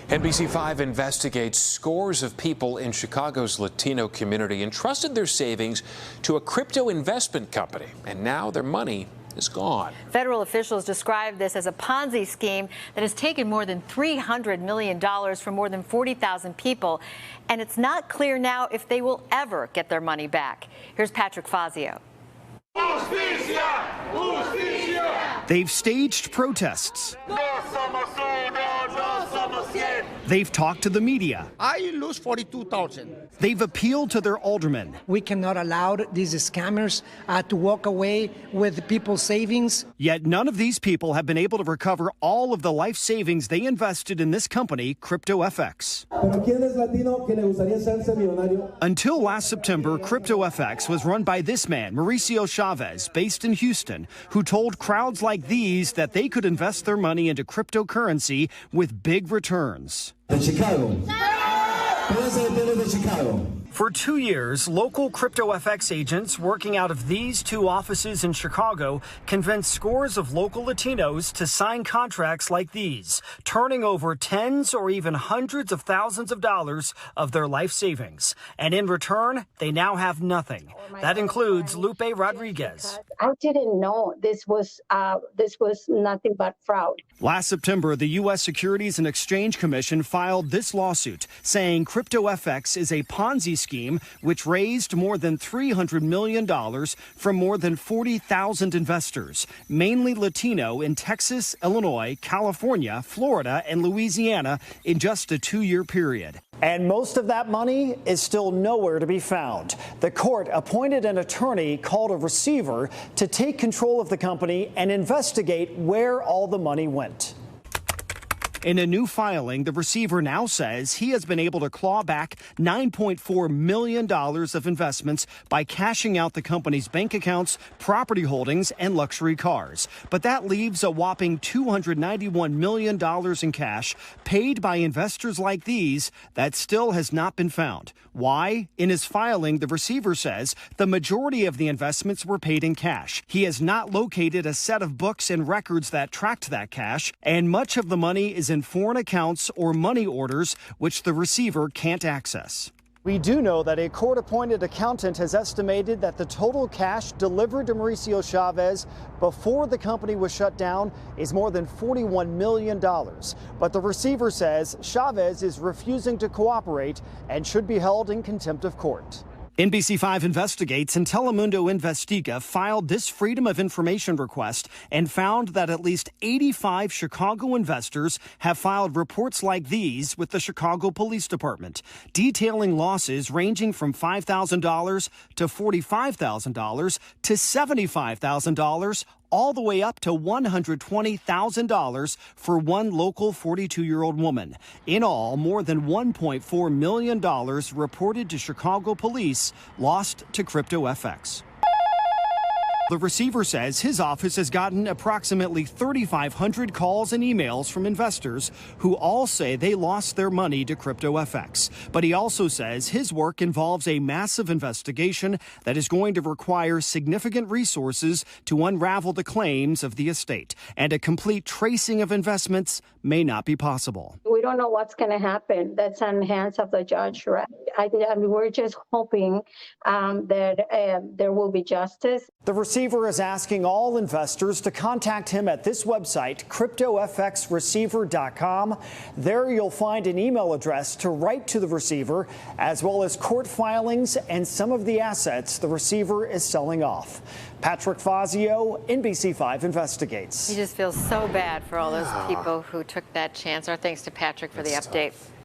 NBC5 investigates scores of people in Chicago's Latino community entrusted their savings to a crypto investment company, and now their money is gone. Federal officials describe this as a Ponzi scheme that has taken more than $300 million from more than 40,000 people, and it's not clear now if they will ever get their money back. Here's Patrick Fazio. Justicia! Justicia! They've staged protests. They've talked to the media. I lose 42,000. They've appealed to their aldermen. We cannot allow these scammers to walk away with people's savings. Yet none of these people have been able to recover all of the life savings they invested in this company, CryptoFX. Until last September, CryptoFX was run by this man, Mauricio Chavez, based in Houston, who told crowds like these that they could invest their money into cryptocurrency with big returns. Chicago. For 2 years, local CryptoFX agents working out of these two offices in Chicago convinced scores of local Latinos to sign contracts like these, turning over tens or even hundreds of thousands of dollars of their life savings. And in return, they now have nothing. That includes Lupe Rodriguez. I didn't know this was nothing but fraud. Last September, the U.S. Securities and Exchange Commission filed this lawsuit saying CryptoFX is a Ponzi scheme which raised more than $300 million from more than 40,000 investors, mainly Latino in Texas, Illinois, California, Florida, and Louisiana in just a 2-year period. And most of that money is still nowhere to be found. The court appointed an attorney called a receiver to take control of the company and investigate where all the money went. In a new filing, the receiver now says he has been able to claw back $9.4 million of investments by cashing out the company's bank accounts, property holdings, and luxury cars. But that leaves a whopping $291 million in cash paid by investors like these that still has not been found. Why? In his filing, the receiver says the majority of the investments were paid in cash. He has not located a set of books and records that tracked that cash, and much of the money is in foreign accounts or money orders, which the receiver can't access. We do know that a court-appointed accountant has estimated that the total cash delivered to Mauricio Chavez before the company was shut down is more than $41 million. But the receiver says Chavez is refusing to cooperate and should be held in contempt of court. NBC5 investigates and Telemundo Investiga filed this Freedom of Information request and found that at least 85 Chicago investors have filed reports like these with the Chicago Police Department, detailing losses ranging from $5,000 to $45,000 to $75,000, all the way up to $120,000 for one local 42-year-old woman. In all, more than $1.4 million reported to Chicago police lost to CryptoFX. The receiver says his office has gotten approximately 3,500 calls and emails from investors who all say they lost their money to CryptoFX. But he also says his work involves a massive investigation that is going to require significant resources to unravel the claims of the estate, and a complete tracing of investments may not be possible. We don't know what's going to happen. That's in the hands of the judge, right? I mean, we're just hoping that there will be justice. The receiver is asking all investors to contact him at this website, CryptoFXreceiver.com. There you'll find an email address to write to the receiver, as well as court filings and some of the assets the receiver is selling off. Patrick Fazio, NBC5 Investigates. He just feels so bad for all those people who took that chance. Our thanks to Patrick for the update. Tough.